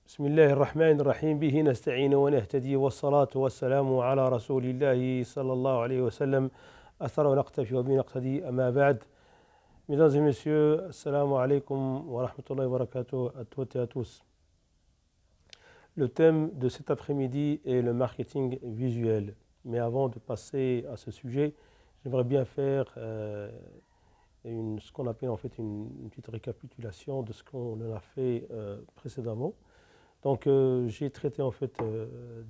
بسم الله الرحمن الرحيم به نستعين ونهتدي والصلاة والسلام على رسول الله صلى الله عليه وسلم أثر ونقتفي وبه نقتدي أما بعد. Mesdames et messieurs, assalamu alaikum wa rahmatullahi wa barakatuh à toutes et à tous. Le thème de cet après-midi est le marketing visuel. Mais avant de passer à ce sujet, j'aimerais bien faire ce qu'on appelle en fait une petite récapitulation de ce qu'on a fait précédemment. Donc j'ai traité en fait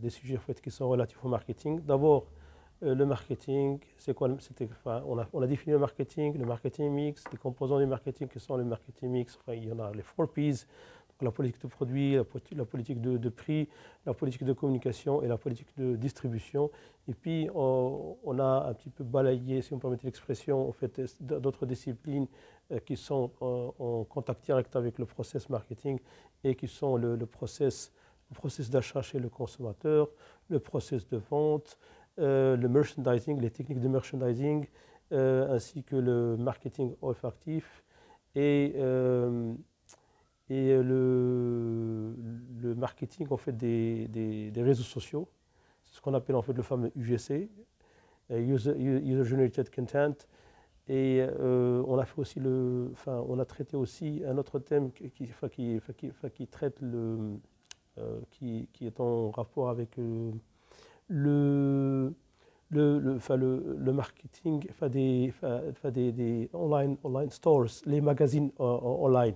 des sujets en fait, qui sont relatifs au marketing. D'abord, le marketing, c'est quoi on a défini le marketing mix, les composants du marketing qui sont le marketing mix. Enfin, il y en a les 4 P's, donc la politique de produit, la politique de prix, la politique de communication et la politique de distribution. Et puis on a un petit peu balayé, si vous me permettez l'expression, en fait, d'autres disciplines qui sont en contact direct avec le process marketing et qui sont le process d'achat chez le consommateur, le process de vente, le merchandising, les techniques de merchandising, ainsi que le marketing olfactif et le marketing en fait, des réseaux sociaux. C'est ce qu'on appelle en fait le fameux UGC, User Generated Content. Et on a fait aussi on a traité aussi un autre thème qui traite qui est en rapport avec le marketing, des online stores, les magazines online.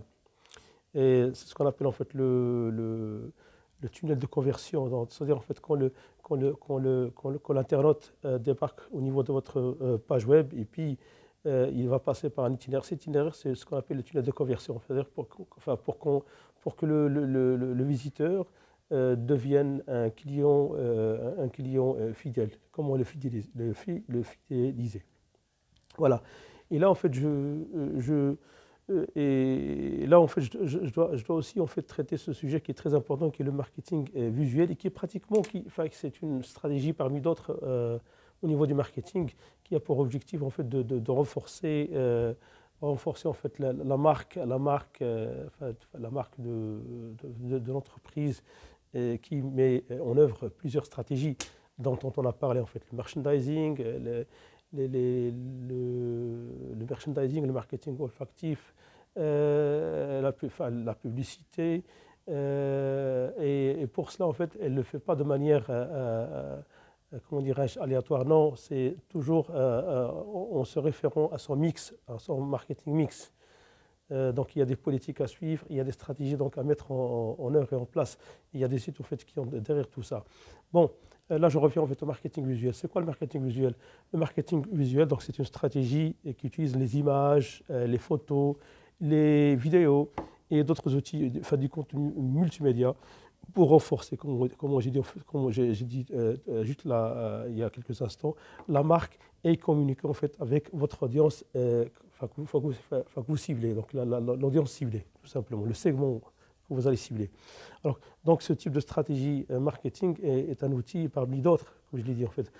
Et c'est ce qu'on appelle en fait le tunnel de conversion. C'est-à-dire en fait quand l'internaute débarque au niveau de votre page web et puis il va passer par un itinéraire. Cet itinéraire, c'est ce qu'on appelle le tunnel de conversion. C'est-à-dire pour que le visiteur devienne un client fidèle. Comment le fidéliser. Voilà. Et là, en fait, je dois aussi en fait traiter ce sujet qui est très important, qui est le marketing visuel et qui est pratiquement, c'est une stratégie parmi d'autres au niveau du marketing qui a pour objectif en fait de renforcer en fait la marque de l'entreprise qui met en œuvre plusieurs stratégies dont on a parlé en fait, le merchandising, le merchandising, le marketing olfactif, la publicité, et pour cela en fait elle ne le fait pas de manière comment dirais-je, aléatoire. Non, c'est toujours en se référant à son mix, à son marketing mix. Donc il y a des politiques à suivre, il y a des stratégies donc à mettre en œuvre et en place. Il y a des sites en fait, qui ont derrière tout ça. Bon, là je reviens en fait au marketing visuel. C'est quoi le marketing visuel? Le marketing visuel, donc c'est une stratégie qui utilise les images, les photos, les vidéos et d'autres outils, du contenu multimédia pour renforcer, comme j'ai dit juste là, il y a quelques instants, la marque et communiquer en fait avec votre audience que vous ciblez, donc l'audience ciblée, tout simplement, le segment que vous allez cibler. Alors, donc ce type de stratégie marketing est un outil parmi d'autres, comme je l'ai dit en fait,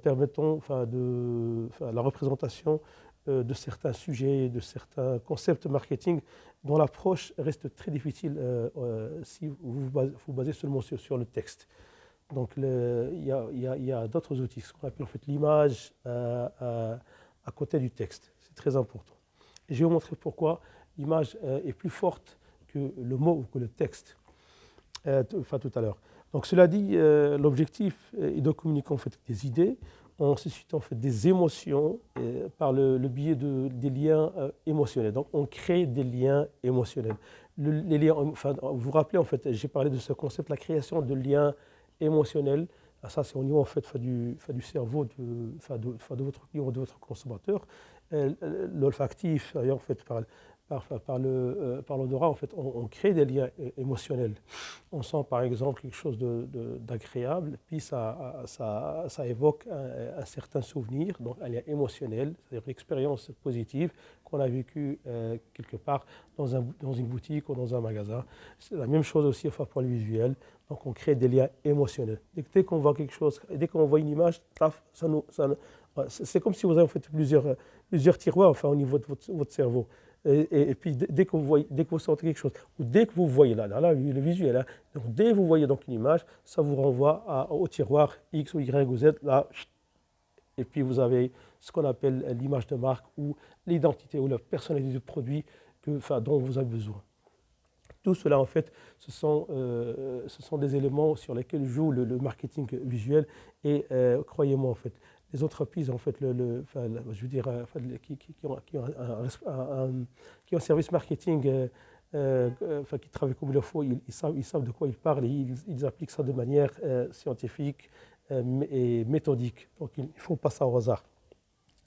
permettant la représentation de certains sujets, de certains concepts marketing dont l'approche reste très difficile si vous vous basez seulement sur le texte. Donc il y a d'autres outils, ce qu'on appelle en fait l'image à côté du texte. C'est très important. Et je vais vous montrer pourquoi l'image est plus forte que le mot ou que le texte tout à l'heure. Donc cela dit, l'objectif est de communiquer en fait des idées en suscitant en fait des émotions par le biais des liens émotionnels. Donc on crée des liens émotionnels. Les liens, vous vous rappelez en fait, j'ai parlé de ce concept, la création de liens émotionnels. Ça c'est au niveau en fait du cerveau de votre client ou de votre consommateur. L'olfactif, en fait par l'odorat, en fait, on crée des liens émotionnels. On sent par exemple quelque chose d'agréable, puis ça évoque un certain souvenir, donc un lien émotionnel, c'est-à-dire une expérience positive qu'on a vécue quelque part dans une boutique ou dans un magasin. C'est la même chose aussi pour le visuel, donc on crée des liens émotionnels. Dès qu'on voit quelque chose, dès qu'on voit une image, c'est comme si vous avez en fait plusieurs tiroirs au niveau de votre cerveau. Et puis dès que vous sentez quelque chose, ou dès que vous voyez là, le visuel, hein, donc dès que vous voyez donc une image, ça vous renvoie au tiroir X ou Y ou Z, là, et puis vous avez ce qu'on appelle l'image de marque ou l'identité ou la personnalité du produit dont vous avez besoin. Tout cela, en fait, ce sont des éléments sur lesquels joue le marketing visuel. Et croyez-moi, en fait, les entreprises, en fait, je veux dire, qui ont un service marketing, qui travaillent comme il le faut, ils savent de quoi ils parlent et ils appliquent ça de manière scientifique et méthodique. Donc, il ne faut pas ça au hasard.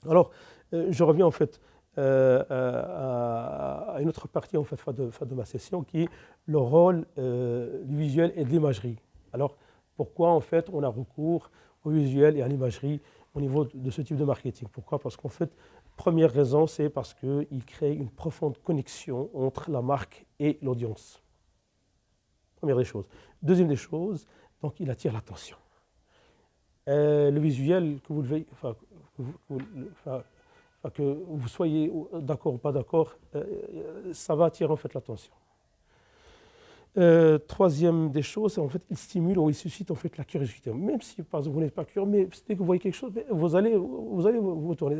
Alors, je reviens, en fait, à une autre partie en fait, de ma session qui est le rôle du visuel et de l'imagerie. Alors, pourquoi en fait on a recours au visuel et à l'imagerie au niveau de ce type de marketing? Pourquoi? Parce qu'en fait, première raison, c'est parce qu'il crée une profonde connexion entre la marque et l'audience. Première des choses. Deuxième des choses, donc il attire l'attention. Le visuel, que vous le que vous soyez d'accord ou pas d'accord, ça va attirer en fait l'attention. Troisième des choses, en fait, il stimule ou il suscite en fait la curiosité. Même si par exemple vous n'êtes pas curieux, mais dès que vous voyez quelque chose, vous allez vous tourner.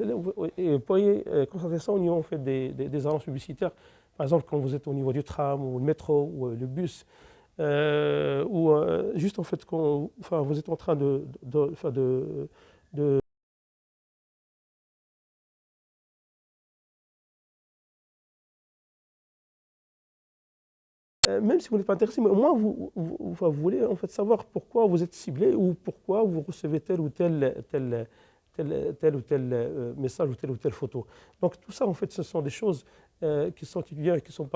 Et vous pourriez constater ça au niveau en fait, des annonces publicitaires. Par exemple, quand vous êtes au niveau du tram ou le métro ou le bus, ou juste en fait quand vous êtes en train de même si vous n'êtes pas intéressé, mais au moins vous voulez en fait savoir pourquoi vous êtes ciblé ou pourquoi vous recevez tel ou tel message ou telle photo. Donc tout ça en fait ce sont des choses qui sont étudiées et qui ne sont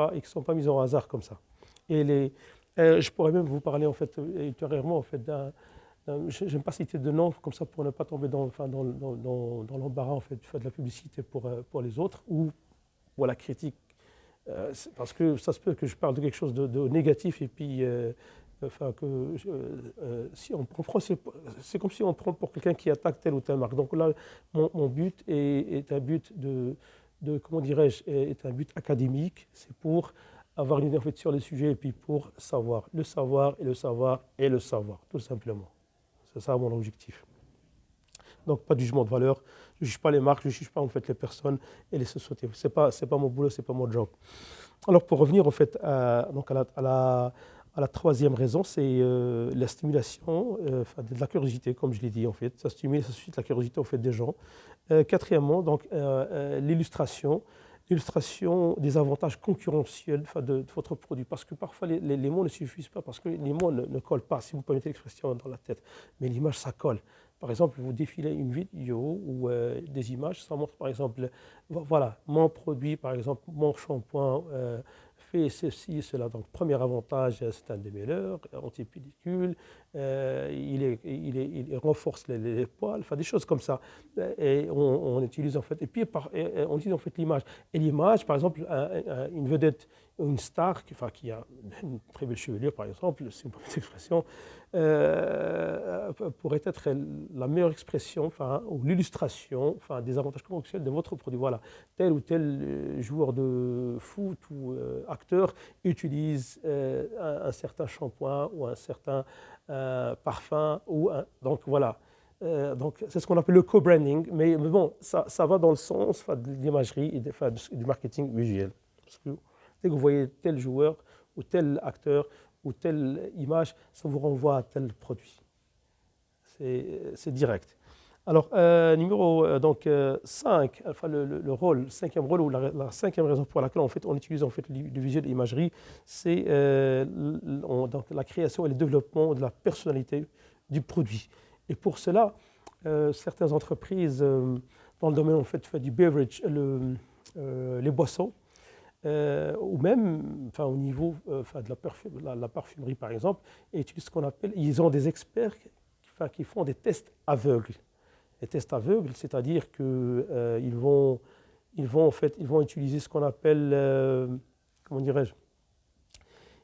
pas mises au hasard comme ça. Et je pourrais même vous parler en fait ultérieurement en fait je n'aime pas citer de nom comme ça pour ne pas tomber dans l'embarras en fait, de la publicité pour les autres ou pour la critique. Parce que ça se peut que je parle de quelque chose de négatif et puis si on prend, c'est comme si on prend pour quelqu'un qui attaque telle ou telle marque. Donc là, mon but est un but comment dirais-je, est un but académique. C'est pour avoir une idée en fait, sur les sujets et puis pour savoir, le savoir et le savoir et le savoir, tout simplement. C'est ça mon objectif. Donc pas de jugement de valeur, je ne juge pas les marques, je ne juge pas en fait, les personnes et les sociétés. Ce n'est pas mon boulot, ce n'est pas mon job. Alors pour revenir en fait, donc à la troisième raison, c'est la stimulation de la curiosité, comme je l'ai dit en fait. Ça stimule, ça suscite la curiosité en fait, des gens. Quatrièmement, donc, l'illustration des avantages concurrentiels de votre produit. Parce que parfois les mots ne suffisent pas, parce que les mots ne collent pas, si vous permettez l'expression dans la tête. Mais l'image, ça colle. Par exemple, vous défilez une vidéo ou des images, ça montre par exemple, voilà, mon produit, par exemple, mon shampoing fait ceci, cela. Donc, premier avantage, c'est un démêleur, anti-pellicule, il renforce les poils, enfin des choses comme ça. Et on utilise en fait, et puis on utilise en fait l'image. Et l'image, par exemple, une vedette, une star qui a une très belle chevelure, par exemple, c'est une petite expression, pourrait être la meilleure expression ou l'illustration des avantages concurrentiels de votre produit. Voilà, tel ou tel joueur de foot ou acteur utilise un certain shampoing ou un certain parfum. Donc voilà, donc c'est ce qu'on appelle le co-branding, mais bon, ça va dans le sens de l'imagerie et du marketing visuel. Parce que dès que vous voyez tel joueur ou tel acteur, ou telle image, ça vous renvoie à tel produit. C'est direct. Alors, numéro 5, enfin, le rôle, cinquième rôle, ou la cinquième raison pour laquelle en fait, on utilise en fait, le visuel et l'imagerie, c'est donc, la création et le développement de la personnalité du produit. Et pour cela, certaines entreprises dans le domaine en fait, du beverage, les boissons, ou même au niveau de la parfumerie par exemple, et utilisent ce qu'on appelle, ils ont des experts qui font des tests aveugles. Les tests aveugles, c'est-à-dire qu'ils vont utiliser ce qu'on appelle, comment dirais-je,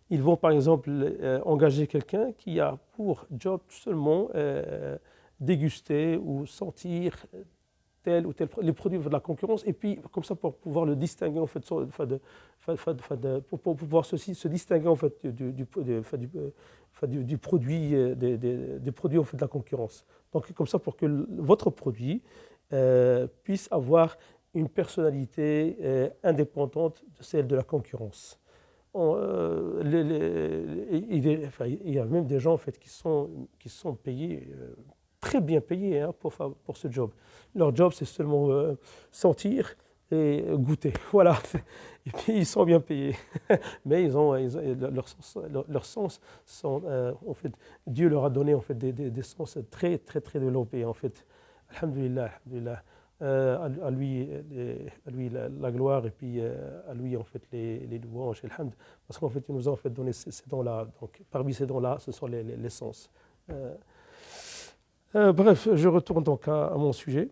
ils vont par exemple engager quelqu'un qui a pour job seulement déguster ou sentir tel ou tel les produits de la concurrence, et puis comme ça pour pouvoir le distinguer en fait, pour pouvoir se distinguer en fait du produit des produits en fait de la concurrence. Donc comme ça pour que votre produit puisse avoir une personnalité indépendante de celle de la concurrence. Il y a même des gens en fait, qui sont payés, très bien payés pour ce job. Leur job, c'est seulement sentir et goûter. Voilà. Et puis, ils sont bien payés. Mais leurs sens sont, en fait, Dieu leur a donné en fait, des sens très, très, très développés. En fait. Alhamdulillah, alhamdulillah. À lui la gloire et puis à lui en fait les louanges et le hamd, parce qu'en fait il nous a en fait donné ces dons-là. Donc parmi ces dons-là, ce sont les sens. Bref, je retourne donc à mon sujet.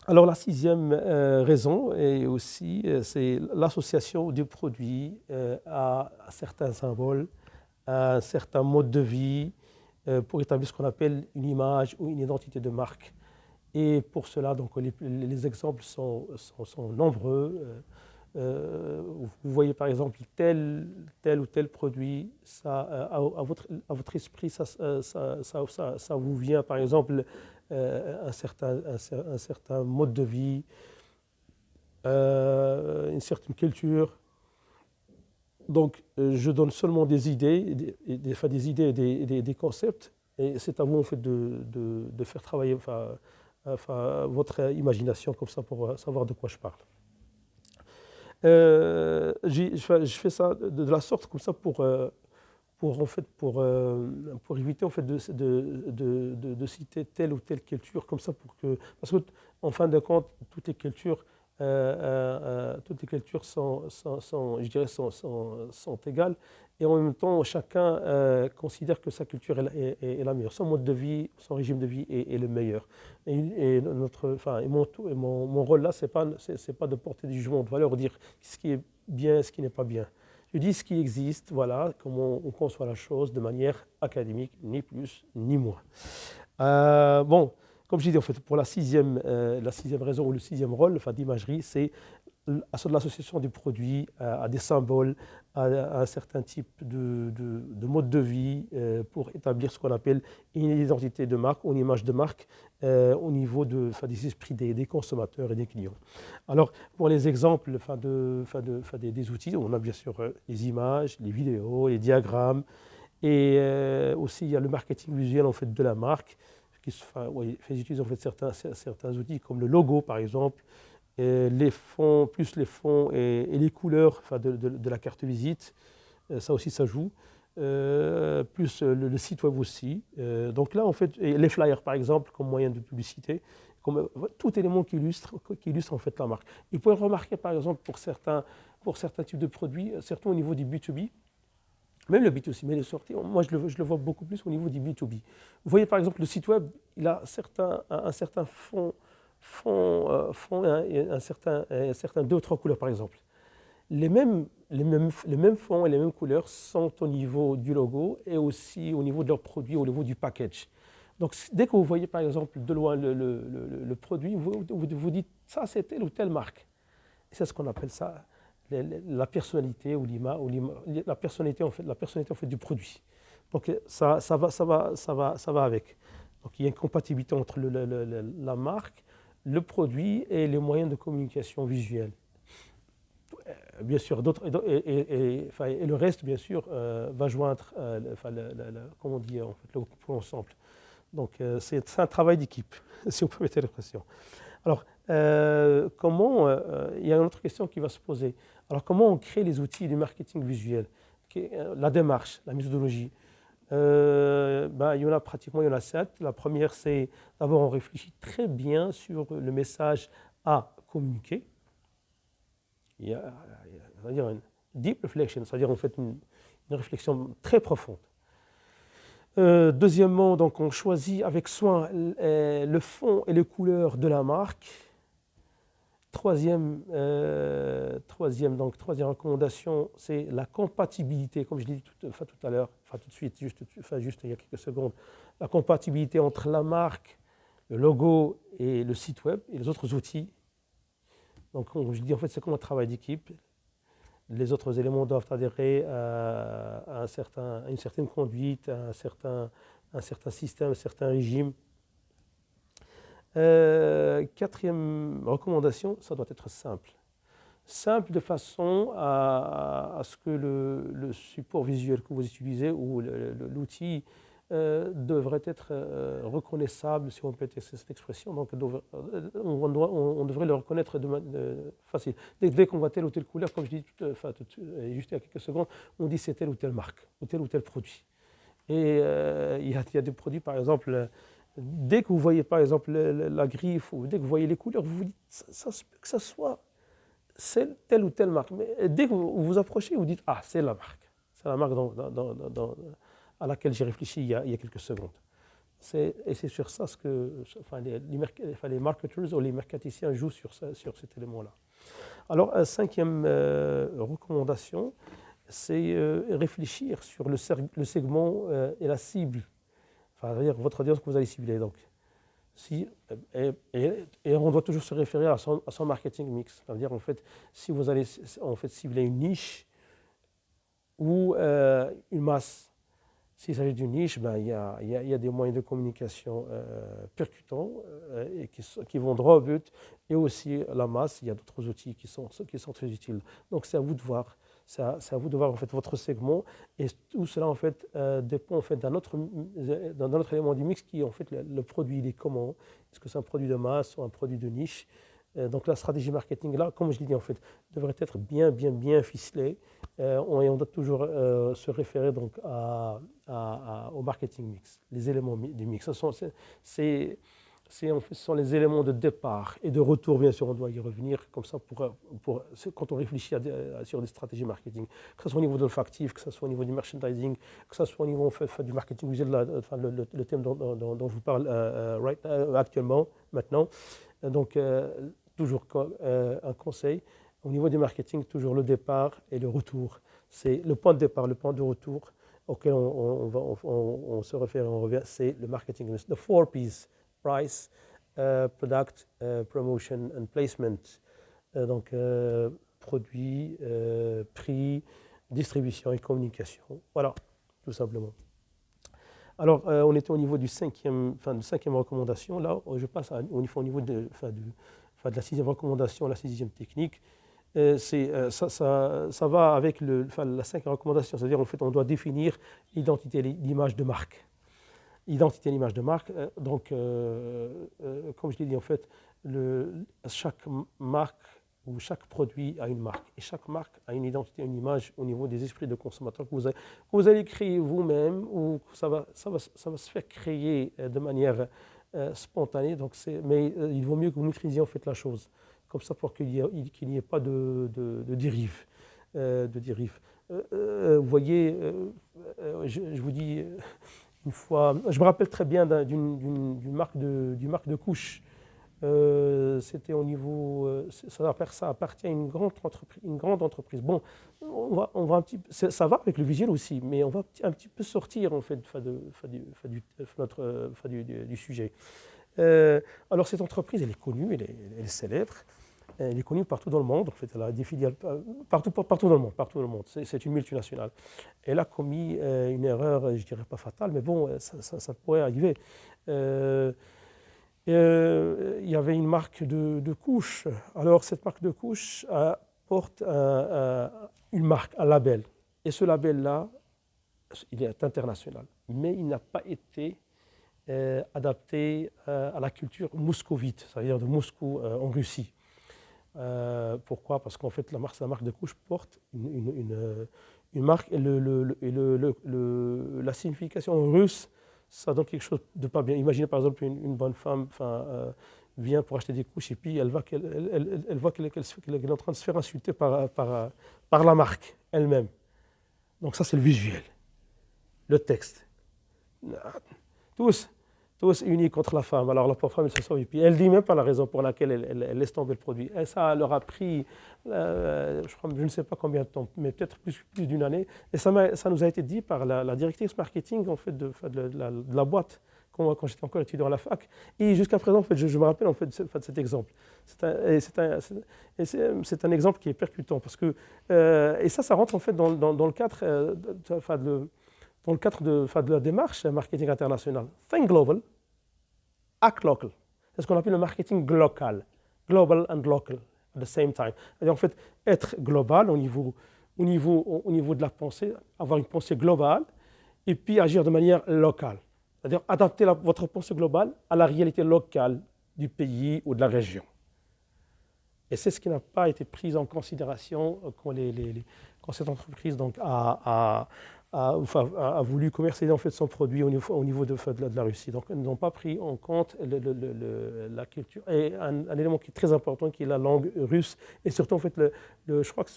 Alors la sixième raison est aussi c'est l'association du produit à certains symboles, à un certain mode de vie pour établir ce qu'on appelle une image ou une identité de marque. Et pour cela, donc, les exemples sont nombreux. Vous voyez par exemple tel ou tel produit, ça, à votre esprit, ça vous vient par exemple un certain mode de vie, une certaine culture. Donc, je donne seulement des idées, des idées et des concepts, et c'est à vous en fait de faire travailler votre imagination comme ça pour savoir de quoi je parle. Je fais ça de la sorte comme ça pour éviter en fait de citer telle ou telle culture comme ça parce que en fin de compte toutes les cultures je dirais sont égales et en même temps chacun considère que sa culture est la meilleure, son mode de vie, son régime de vie est le meilleur. Mon rôle là, c'est pas de porter du jugement de valeur, dire ce qui est bien, ce qui n'est pas bien. Je dis ce qui existe, voilà, comment on conçoit la chose de manière académique, ni plus ni moins. Bon, comme j'ai dit, en fait, pour la sixième raison ou le sixième rôle d'imagerie, c'est l'association du produit à des symboles, à un certain type de mode de vie pour établir ce qu'on appelle une identité de marque ou une image de marque au niveau des esprits des consommateurs et des clients. Alors, pour les exemples des outils, on a bien sûr les images, les vidéos, les diagrammes et aussi il y a le marketing visuel en fait, de la marque qui utilise en fait certains outils comme le logo par exemple, les fonds et les couleurs de la carte visite, ça aussi ça joue, plus le site web aussi. Donc là en fait, et les flyers par exemple comme moyen de publicité, comme tout élément qui illustre en fait la marque. Vous pouvez remarquer par exemple pour certains types de produits, surtout au niveau du B2B, même le B2C, mais les sorties, moi je le vois beaucoup plus au niveau du B2B. Vous voyez par exemple le site web, il a un certain fond et un certain 2 ou 3 couleurs par exemple. Les mêmes fonds et les mêmes couleurs sont au niveau du logo et aussi au niveau de leurs produits, au niveau du package. Donc dès que vous voyez par exemple de loin le produit, vous dites ça c'est telle ou telle marque. Et c'est ce qu'on appelle ça la personnalité ou la personnalité en fait du produit. Donc ça va avec. Donc il y a une compatibilité entre la marque, le produit et les moyens de communication visuelle. Bien sûr, et le reste, bien sûr, va joindre, comment on dit, en fait, le groupe ensemble. Donc, c'est un travail d'équipe, si vous permettez l'expression. Alors, il y a une autre question qui va se poser. Alors, comment on crée les outils du marketing visuel? La démarche, la méthodologie. Il y en a 7. La première, c'est d'abord on réfléchit très bien sur le message à communiquer. Il y a une deep reflection, c'est-à-dire en fait une réflexion très profonde. Deuxièmement, donc on choisit avec soin le fond et les couleurs de la marque. Troisième recommandation, c'est la compatibilité, comme je l'ai dit tout à l'heure, tout de suite, juste il y a quelques secondes, la compatibilité entre la marque, le logo et le site web et les autres outils. Donc, je dis en fait, c'est comme un travail d'équipe. Les autres éléments doivent adhérer à une certaine conduite, à un certain système, un certain régime. Quatrième recommandation, ça doit être simple. Simple de façon à ce que le support visuel que vous utilisez ou l'outil devrait être reconnaissable, si on peut utiliser cette expression. Donc, on devrait le reconnaître facile. Dès qu'on voit telle ou telle couleur, comme je dis juste il y a quelques secondes, on dit c'est telle ou telle marque, ou tel produit. Et il y a des produits, par exemple, dès que vous voyez par exemple la griffe, ou dès que vous voyez les couleurs, vous vous dites ça se peut que ça soit telle ou telle marque. Mais dès que vous vous approchez, vous dites ah, c'est la marque. C'est la marque à laquelle j'ai réfléchi il y a quelques secondes. Et c'est sur ça que les marketeurs ou les mercaticiens jouent sur cet élément-là. Alors, cinquième recommandation, c'est réfléchir sur le segment et la cible, c'est-à-dire votre audience que vous allez cibler. Donc, et on doit toujours se référer à son marketing mix. C'est-à-dire, en fait, si vous allez cibler une niche ou une masse, s'il s'agit d'une niche, il y a des moyens de communication percutants et qui vont droit au but. Et aussi la masse, il y a d'autres outils qui sont très utiles. Donc c'est à vous de voir. C'est à vous de voir en fait votre segment. Et tout cela en fait dépend en fait d'un autre élément du mix qui est en fait le produit. Il est comment? Est-ce que c'est un produit de masse ou un produit de niche? Donc la stratégie marketing là, comme je l'ai dit en fait, devrait être bien ficelée. Et on doit toujours se référer donc au marketing mix, les éléments du mix. Ce sont les éléments de départ et de retour, bien sûr, on doit y revenir comme ça quand on réfléchit sur des stratégies marketing, que ce soit au niveau de l'olfactif, que ce soit au niveau du merchandising, que ce soit au niveau du marketing visuel, le thème dont je vous parle actuellement, maintenant. Donc, toujours un conseil, au niveau du marketing, toujours le départ et le retour. C'est le point de départ, le point de retour auquel on se réfère et on revient, c'est le marketing. The 4 P's, price, product, promotion and placement. Donc, produit, prix, distribution et communication. Voilà, tout simplement. Alors, on était au niveau de cinquième recommandation. Là, je passe au niveau de la sixième recommandation, la sixième technique. Ça va avec la cinquième recommandation, c'est-à-dire en fait, on doit définir l'identité, l'image de marque. Identité et l'image de marque. Donc, comme je l'ai dit, en fait, chaque marque ou chaque produit a une marque. Et chaque marque a une identité, une image au niveau des esprits de consommateurs que vous allez créer vous-même ou que ça va se faire créer de manière spontanée. Donc mais il vaut mieux que vous maîtrisiez en fait la chose, comme ça pour qu'il n'y ait pas de dérive. Vous voyez, je vous dis, une fois, je me rappelle très bien d'une marque de couches. C'était au niveau, ça appartient à une grande entreprise. Bon, on va un petit, ça va avec le visuel aussi, mais on va un petit peu sortir en fait du sujet. Alors cette entreprise, elle est connue, elle est célèbre. Elle est connue partout dans le monde. En fait, elle a des filiales partout dans le monde. C'est une multinationale. Elle a commis une erreur, je dirais pas fatale, mais bon, ça pourrait arriver. Il y avait une marque de couches. Alors, cette marque de couches porte une marque, un label. Et ce label-là, il est international. Mais il n'a pas été adapté à la culture moscovite, c'est-à-dire de Moscou en Russie. Pourquoi? Parce qu'en fait, la marque de couches porte une marque et la signification russe, ça donne quelque chose de pas bien. Imaginez par exemple une bonne femme vient pour acheter des couches et puis elle voit qu'elle est en train de se faire insulter par la marque elle-même. Donc ça, c'est le visuel, le texte. Tous unis contre la femme. Alors la pauvre femme, elle se sauve et puis elle ne dit même pas la raison pour laquelle elle laisse tomber le produit. Et ça leur a pris, je ne sais pas combien de temps, mais peut-être plus d'1 année. Et ça nous a été dit par la directrice marketing en fait, de la boîte quand j'étais encore étudiant à la fac. Et jusqu'à présent, en fait, je me rappelle en fait, de cet exemple. C'est un exemple qui est percutant parce que et ça rentre en fait dans le cadre dans le cadre de la démarche marketing international. Think global, act local. C'est ce qu'on appelle le marketing glocal, global and local at the same time. Et en fait, être global au niveau de la pensée, avoir une pensée globale et puis agir de manière locale. C'est-à-dire adapter votre pensée globale à la réalité locale du pays ou de la région. Et c'est ce qui n'a pas été pris en considération quand cette entreprise donc, a voulu commercialiser en fait son produit au niveau de la Russie. Donc, ils n'ont pas pris en compte la culture. Et un élément qui est très important, qui est la langue russe. Et surtout, en fait, je crois que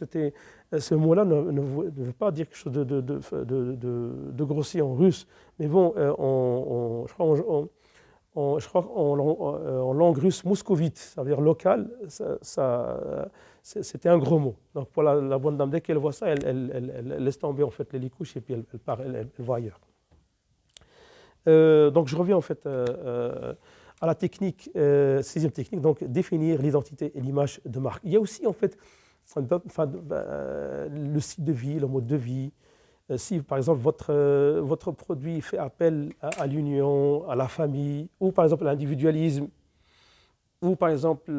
ce mot-là ne veut pas dire quelque chose de grossier en russe. Mais bon, je crois en langue russe moscovite, ça veut dire local, c'était un gros mot. Donc pour la bonne dame, dès qu'elle voit ça, elle laisse tomber en fait les couches et puis elle part, elle va ailleurs. Donc je reviens en fait à la technique, sixième technique, donc définir l'identité et l'image de marque. Il y a aussi en fait le style de vie, le mode de vie. Si par exemple votre produit fait appel à l'union, à la famille, ou par exemple à l'individualisme, ou par exemple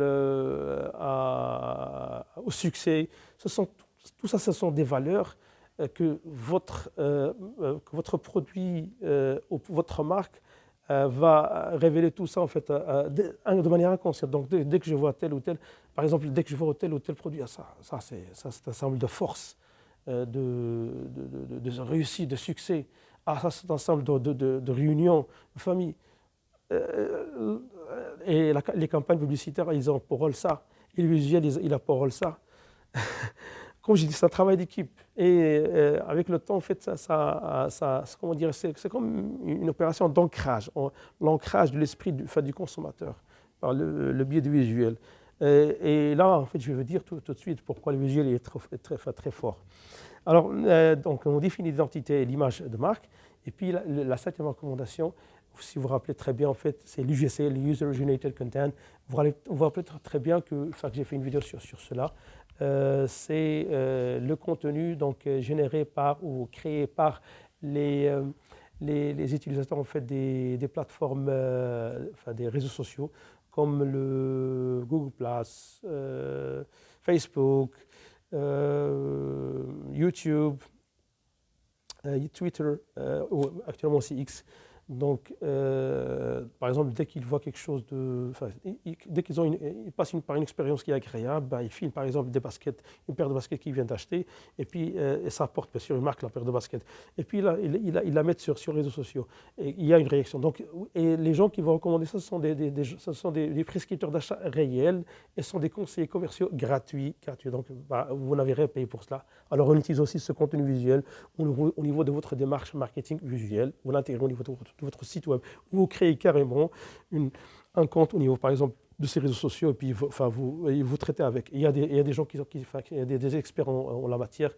au succès, tout ça, ce sont des valeurs que votre produit ou votre marque va révéler tout ça en fait de manière inconsciente. Donc dès que je vois tel ou tel, par exemple, dès que je vois tel ou tel produit, ça c'est un symbole de force. De réussite, de succès. Ça, c'est un ensemble de réunions, de familles. Et les campagnes publicitaires, ils ont pour rôle ça. Et le visuel, il a pour rôle ça. Comme je dis, c'est un travail d'équipe. Et avec le temps, en fait, comment dire, c'est comme une opération d'ancrage, l'ancrage de l'esprit du consommateur par le biais du visuel. Et là, en fait, je vais vous dire tout de suite pourquoi le visuel est très fort. Alors, donc, on définit l'identité et l'image de marque. Et puis, la septième recommandation, si vous vous rappelez très bien, en fait, c'est l'UGC, le User Generated Content. Vous vous rappelez très bien que j'ai fait une vidéo sur cela. C'est le contenu donc, généré par ou créé par les utilisateurs en fait, des plateformes, des réseaux sociaux, comme le Google+, Facebook, YouTube, Twitter, ou actuellement aussi X. Donc, par exemple, dès qu'ils voient quelque chose dès qu'ils passent par une expérience qui est agréable, ils filment par exemple une paire de baskets qu'ils viennent d'acheter, et puis ça apporte bien sûr une marque, la paire de baskets. Et puis là, ils la mettent sur les réseaux sociaux. Et il y a une réaction. Donc, et les gens qui vont recommander ça, ce sont des prescripteurs d'achat réels, et ce sont des conseillers commerciaux gratuits. Donc, vous n'avez rien à payer pour cela. Alors, on utilise aussi ce contenu visuel au niveau de votre démarche marketing visuelle. Vous l'intégrez au niveau de votre site web. Vous créez carrément un compte au niveau, par exemple, de ces réseaux sociaux et puis vous traitez avec. Il y a des gens il y a des experts en la matière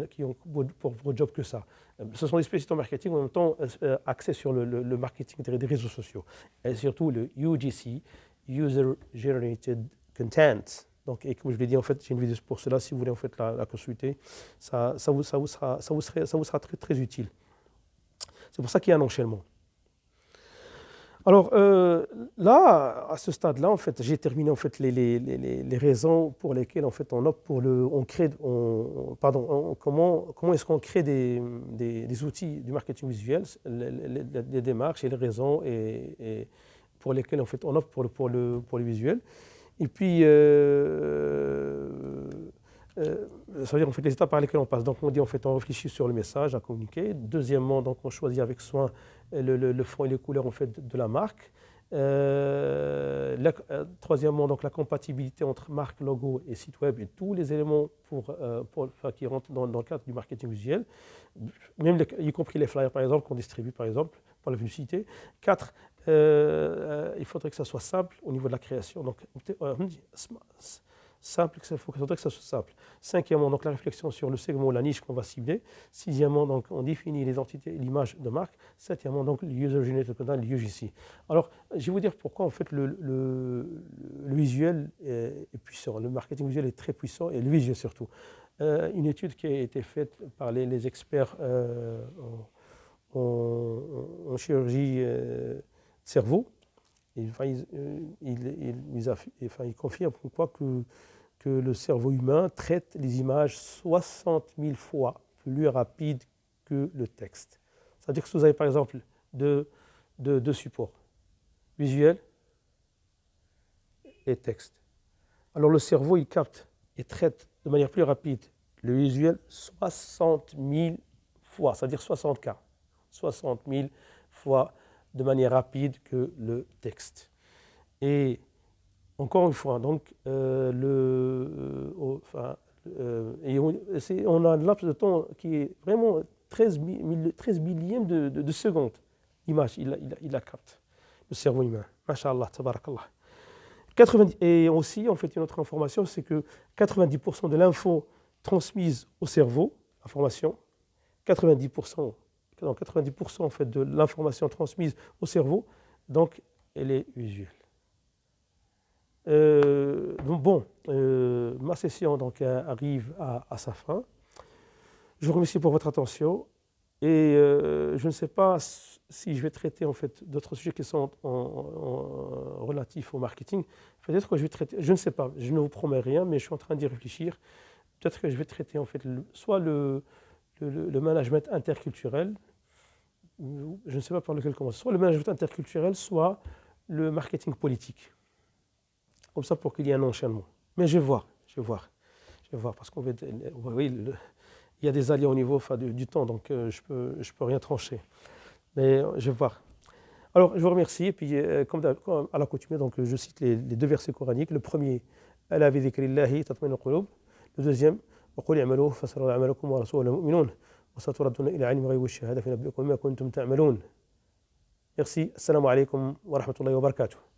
qui ont pour job que ça. Ce sont des spécialistes en marketing, en même temps axés sur le marketing des réseaux sociaux. Et surtout le UGC, User Generated Content. Donc, et comme je l'ai dit, en fait, j'ai une vidéo pour cela. Si vous voulez en fait la consulter, ça vous sera très, très utile. C'est pour ça qu'il y a un enchaînement. Alors là, à ce stade-là, en fait, j'ai terminé en fait les raisons pour lesquelles en fait on opte pour comment est-ce qu'on crée des outils du marketing visuel, les démarches et les raisons et pour lesquelles en fait on opte pour le visuel. Et puis ça veut dire en fait les étapes par lesquelles on passe. Donc on dit en fait on réfléchit sur le message à communiquer. Deuxièmement, donc on choisit avec soin le fond et les couleurs en fait de la marque. Troisièmement, donc la compatibilité entre marque, logo et site web et tous les éléments qui rentrent dans le cadre du marketing visuel, même y compris les flyers par exemple qu'on distribue par exemple pour la publicité. 4, il faudrait que ça soit simple au niveau de la création. Donc simple, il faudrait que ça soit simple. Cinquièmement, donc la réflexion sur le segment ou la niche qu'on va cibler. Sixièmement, donc on définit l'identité et l'image de marque. Septièmement, donc le user-generated content, le UGC. Alors, je vais vous dire pourquoi en fait le visuel est puissant. Le marketing visuel est très puissant et le visuel surtout. Une étude qui a été faite par les experts en chirurgie cerveau, ils confirment pourquoi que le cerveau humain traite les images 60 000 fois plus rapide que le texte. C'est-à-dire que si vous avez par exemple deux supports, visuel et texte, alors le cerveau il capte et traite de manière plus rapide le visuel 60 000 fois, c'est-à-dire 60 K, 60 000 fois de manière rapide que le texte. Et encore une fois, donc, on a un laps de temps qui est vraiment 13 millièmes de seconde. L'image, il la capte, le cerveau humain. Masha'Allah, tabarakallah. Et aussi, en fait, une autre information, c'est que 90% de l'info transmise au cerveau, information, 90% en fait, de l'information transmise au cerveau, donc elle est visuelle. Ma session donc, arrive à sa fin. Je vous remercie pour votre attention et je ne sais pas si je vais traiter en fait, d'autres sujets qui sont relatifs au marketing. Peut-être que je vais traiter, je ne sais pas, je ne vous promets rien, mais je suis en train d'y réfléchir. Peut-être que je vais traiter en fait, soit le management interculturel, je ne sais pas par lequel commencer, soit le management interculturel, soit le marketing politique. Comme ça pour qu'il y ait un enchaînement. Mais je vais voir, parce qu'on oui, il y a des alliés au niveau du temps, donc je peux rien trancher. Mais je vais voir. Alors, je vous remercie, et puis comme à l'accoutumée, donc je cite les deux versets coraniques. Le premier, Ala bi dhikrillahi tatma'innul qulub. Le deuxième, wa qul i'malu fasayara a'malakum wa rasuluhu mu'minun wa saturadduna ila 'ilmi ghaybi wash-shahadati fa nabbi'ukum bima kuntum ta'malun. Merci, assalamu alaikum wa rahmatullahi wa barakatuh.